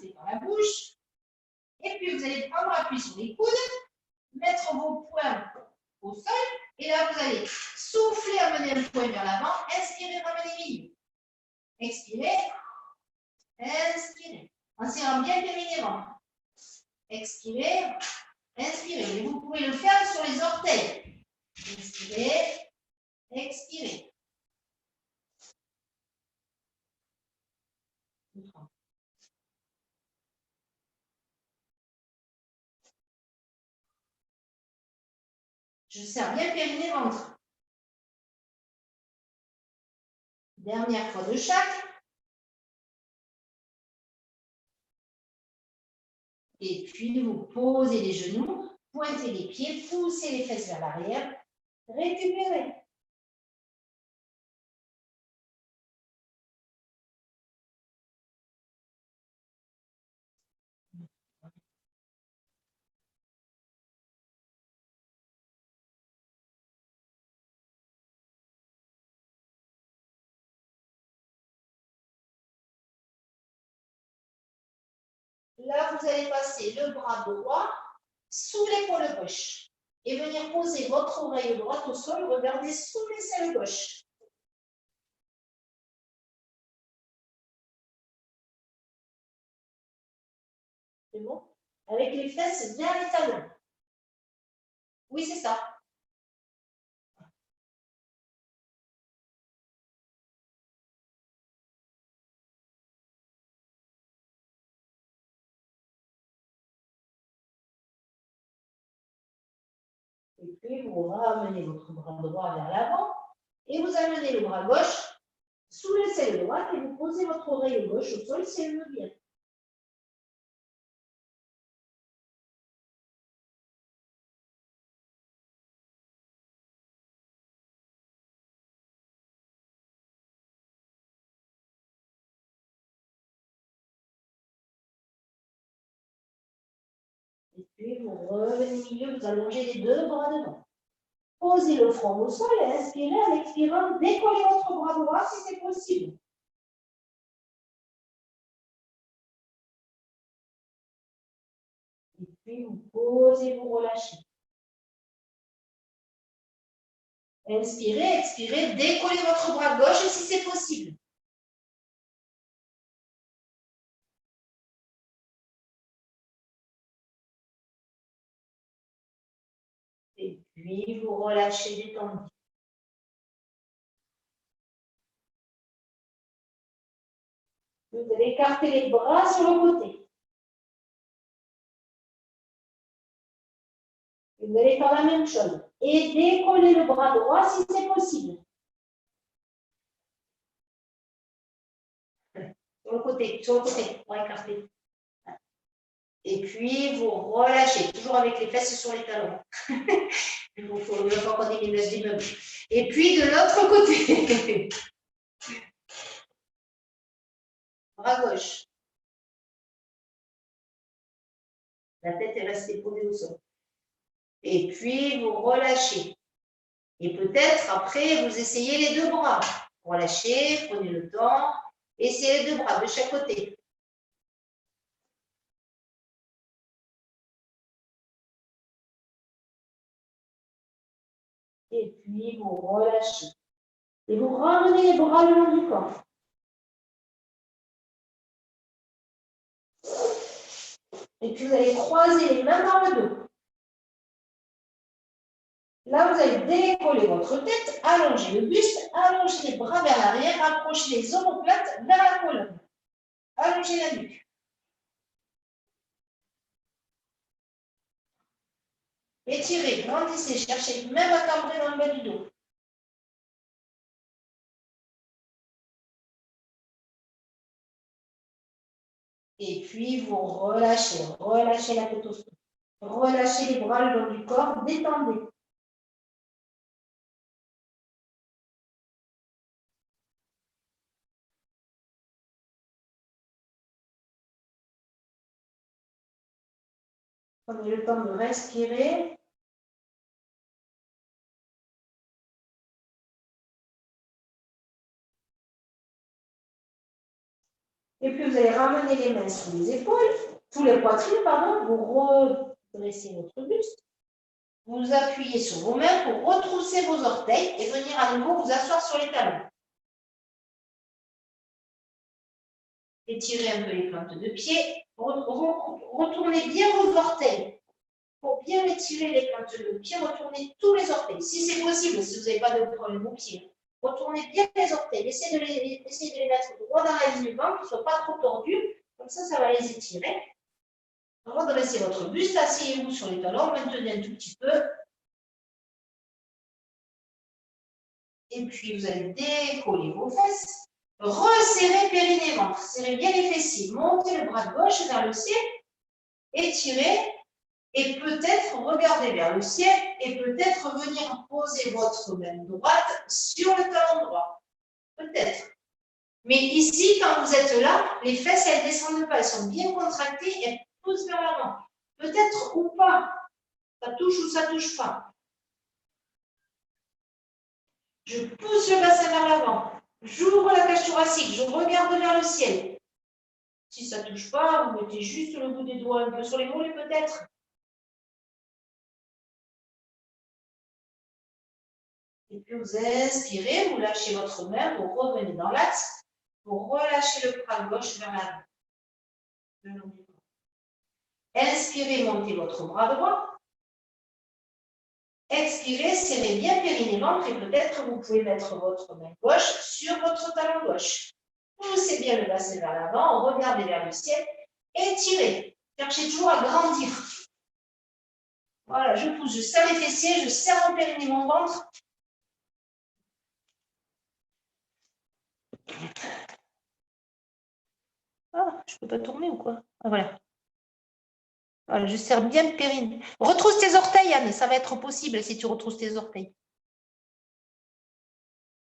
souffler par la bouche. Et puis, vous allez prendre appui sur les coudes, mettre vos poings au sol. Et là, vous allez souffler, amener le poing vers l'avant. Inspirez, ramenez milieu. Expirez. Inspirez. En serrant bien les ventre. Expirez. Inspirez. Et vous pouvez le faire sur les orteils. Inspirez. Expirez. Je serre bien périnée ventre. Dernière fois de chaque. Et puis, vous posez les genoux, pointez les pieds, poussez les fesses vers l'arrière. Récupérez. Là, vous allez passer le bras droit sous l'épaule gauche et venir poser votre oreille droite au sol. Regardez sous l'aisselle gauche. C'est bon? Avec les fesses vers les talons. Oui, c'est ça. Et puis, vous ramenez votre bras droit vers l'avant et vous amenez le bras gauche sous l'aisselle droite et vous posez votre oreille gauche au sol si elle veut bien. Et puis, vous revenez au milieu, vous allongez les deux bras devant. Posez le front au sol et inspirez en expirant. Décollez votre bras droit si c'est possible. Et puis, vous posez, vous relâchez. Inspirez, expirez, décollez votre bras gauche si c'est possible. Et puis, vous relâchez, détendez. Vous allez écarter les bras sur le côté. Et vous allez faire la même chose. Et décoller le bras droit si c'est possible. Sur le côté, pour écarter. Et puis, vous relâchez, toujours avec les fesses sur les talons. Il faut même pas qu'on déménage l'immeuble. Et puis, de l'autre côté. Bras gauche. La tête est restée posée au sol. Et puis, vous relâchez. Et peut-être, après, vous essayez les deux bras. Relâchez, prenez le temps. Essayez les deux bras de chaque côté. Et puis, vous relâchez. Et vous ramenez les bras le long du corps. Et puis, vous allez croiser les mains dans le dos. Là, vous allez décoller votre tête, allonger le buste, allonger les bras vers l'arrière, approcher les omoplates vers la colonne. Allongez la nuque. Étirez, grandissez, cherchez même à cambrer dans le bas du dos. Et puis, vous relâchez, relâchez la tête au sol. Relâchez les bras le long du corps, détendez. Prenez le temps de respirer. Et puis, vous allez ramener les mains sous les épaules, sous les poitrines, pardon. Vous redressez votre buste. Vous appuyez sur vos mains pour retrousser vos orteils et venir à nouveau vous asseoir sur les talons. Étirez un peu les plantes de pied. Retournez bien vos orteils. Pour bien étirer les plantes de pied, retournez tous les orteils. Si c'est possible, si vous n'avez pas de problème au pied, retournez bien les orteils. Essayez de les mettre droit dans la ligne du ventre, qu'ils ne soient pas trop tordus. Comme ça va les étirer. Redressez votre buste, asseyez-vous sur les talons, maintenez un tout petit peu. Et puis, vous allez décoller vos fesses. Resserrez périnée ventre. Serrez bien les fessiers. Montez le bras gauche vers le ciel. Étirez. Et peut-être regarder vers le ciel et peut-être venir poser votre main droite sur le talon droit. Peut-être. Mais ici, quand vous êtes là, les fesses, elles ne descendent pas. Elles sont bien contractées et elles poussent vers l'avant. Peut-être ou pas. Ça touche ou ça ne touche pas. Je pousse le bassin vers l'avant. J'ouvre la cage thoracique. Je regarde vers le ciel. Si ça ne touche pas, vous mettez juste le bout des doigts un peu sur les mollets peut-être. Et puis vous inspirez, vous lâchez votre main, vous revenez dans l'axe, vous relâchez le bras gauche vers l'avant. Inspirez, montez votre bras droit. Expirez, serrez bien périnée ventre et peut-être vous pouvez mettre votre main gauche sur votre talon gauche. Poussez bien le bassin vers l'avant, regardez vers le ciel, étirez. Cherchez toujours à grandir. Voilà, je pousse, je serre les fessiers, je serre mon périnée, mon ventre. Ah, je ne peux pas tourner ou quoi? Ah, voilà. Voilà, je serre bien le périnée. Retrousse tes orteils, Anne, ça va être possible si tu retrousses tes orteils.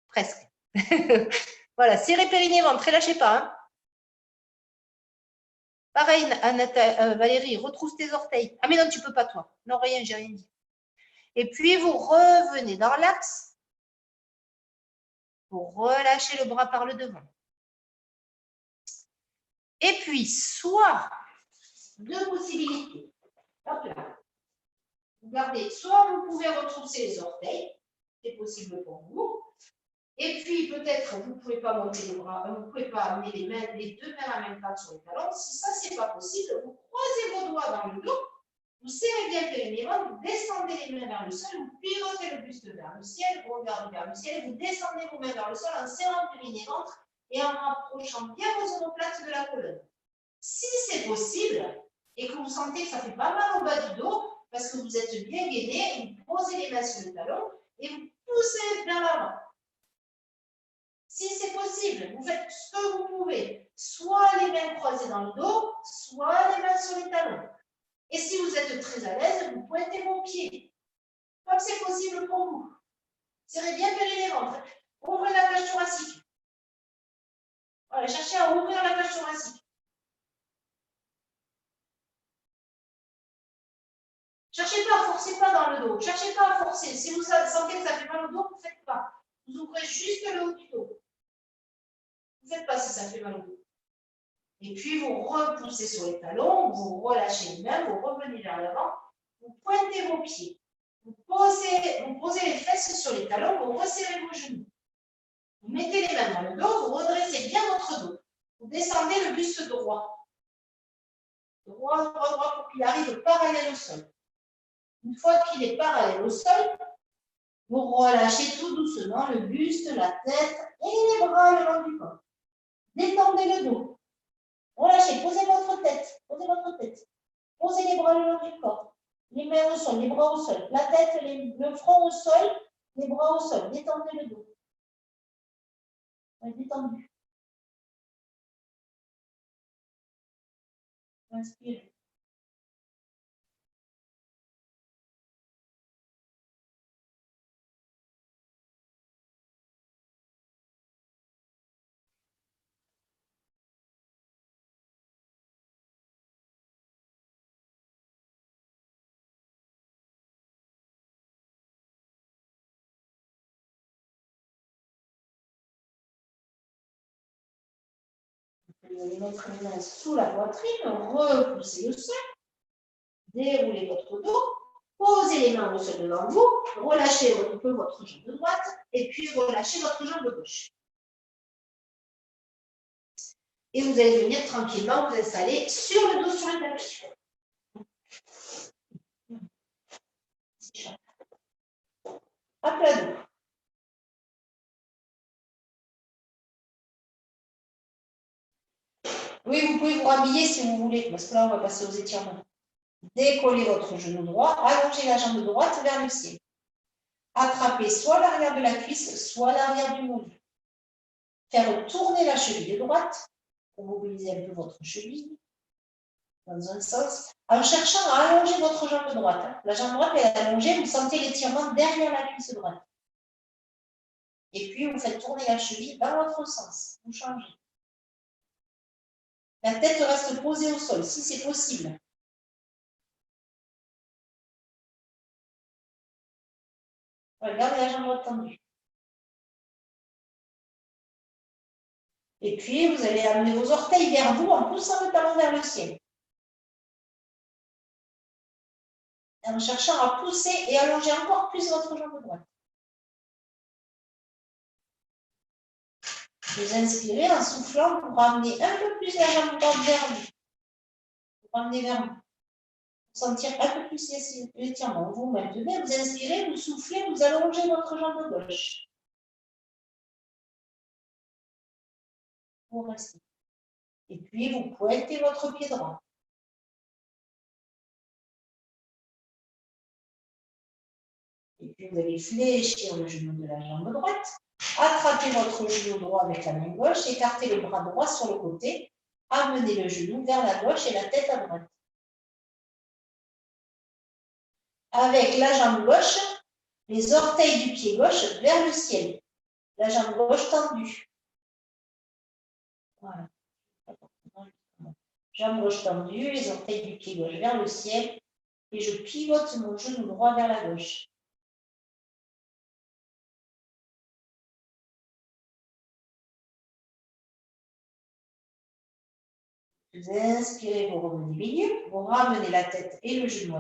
Presque. Voilà, serrez périnée, ventre, lâchez pas. Hein. Pareil, Valérie, retrousse tes orteils. Ah mais non, tu peux pas toi. Non, rien, j'ai rien dit. Et puis, vous revenez dans l'axe. Vous relâchez le bras par le devant. Et puis, soit deux possibilités. Hop là. Regardez, soit vous pouvez retrousser les orteils, c'est possible pour vous. Et puis, peut-être, vous ne pouvez pas monter les bras, vous ne pouvez pas amener les deux mains à même place sur les talons. Si ça, ce n'est pas possible, vous croisez vos doigts dans le dos, vous serrez bien le périnée, vous descendez les mains vers le sol, vous pivotez le buste vers le ciel, vous regardez vers le ciel et vous descendez vos mains vers le sol en serrant le périnée ventre et en rapprochant bien vos omoplates de la colonne. Si c'est possible et que vous sentez que ça fait pas mal au bas du dos, parce que vous êtes bien gainé, vous posez les mains sur le talon et vous poussez vers l'avant. Si c'est possible, vous faites ce que vous pouvez. Soit les mains croisées dans le dos, soit les mains sur les talons. Et si vous êtes très à l'aise, vous pointez vos pieds. Comme c'est possible pour vous. Serrez bien périnée ventre. Ouvrez la cage thoracique. Voilà, cherchez à ouvrir la cage thoracique. Cherchez pas, forcez pas dans le dos. Cherchez pas à forcer. Si vous sentez que ça fait mal au dos, vous ne faites pas. Vous ouvrez juste le haut du dos. Vous ne faites pas si ça fait mal au dos. Et puis, vous repoussez sur les talons, vous relâchez les mains, vous revenez vers l'avant, vous pointez vos pieds. Vous posez les fesses sur les talons, vous resserrez vos genoux. Vous mettez les mains dans le dos, vous redressez bien votre dos. Vous descendez le buste droit. Droit, droit, droit pour qu'il arrive parallèle au sol. Une fois qu'il est parallèle au sol, vous relâchez tout doucement le buste, la tête et les bras le long du corps. Détendez le dos. Relâchez, posez votre tête. Posez votre tête. Posez les bras le long du corps. Les mains au sol, les bras au sol. La tête, le front au sol, les bras au sol. Détendez le dos. Détendu. Inspirez. Vous allez mettre les mains sous la poitrine, repoussez le sol, déroulez votre dos, posez les mains au sol devant vous, relâchez un peu votre jambe droite et puis relâchez votre jambe gauche. Et vous allez venir tranquillement vous installer sur le dos sur le tapis. À plat dos. Oui, vous pouvez vous rhabiller si vous voulez, parce que là, on va passer aux étirements. Décollez votre genou droit, allongez la jambe droite vers le ciel. Attrapez soit l'arrière de la cuisse, soit l'arrière du mollet. Faire tourner la cheville droite pour mobiliser un peu votre cheville dans un sens, en cherchant à allonger votre jambe droite. La jambe droite est allongée, vous sentez l'étirement derrière la cuisse droite. Et puis, vous faites tourner la cheville dans votre sens. Vous changez. La tête reste posée au sol, si c'est possible. Regardez la jambe droite tendue. Et puis, vous allez amener vos orteils vers vous en poussant le talon vers le ciel. En cherchant à pousser et allonger encore plus votre jambe droite. Vous inspirez en soufflant pour ramener un peu plus la jambe droite vers vous. Pour ramener vers vous. Pour sentir un peu plus l'étirement. Vous maintenez, vous inspirez, vous soufflez, vous allongez votre jambe gauche. Vous restez. Et puis, vous pointez votre pied droit. Et puis, vous allez fléchir le genou de la jambe droite. Attrapez votre genou droit avec la main gauche. Écartez le bras droit sur le côté. Amenez le genou vers la gauche et la tête à droite. Avec la jambe gauche, les orteils du pied gauche vers le ciel. La jambe gauche tendue. Voilà. Jambe gauche tendue, les orteils du pied gauche vers le ciel. Et je pivote mon genou droit vers la gauche. Vous inspirez, vous revenez milieu, vous ramenez la tête et le genou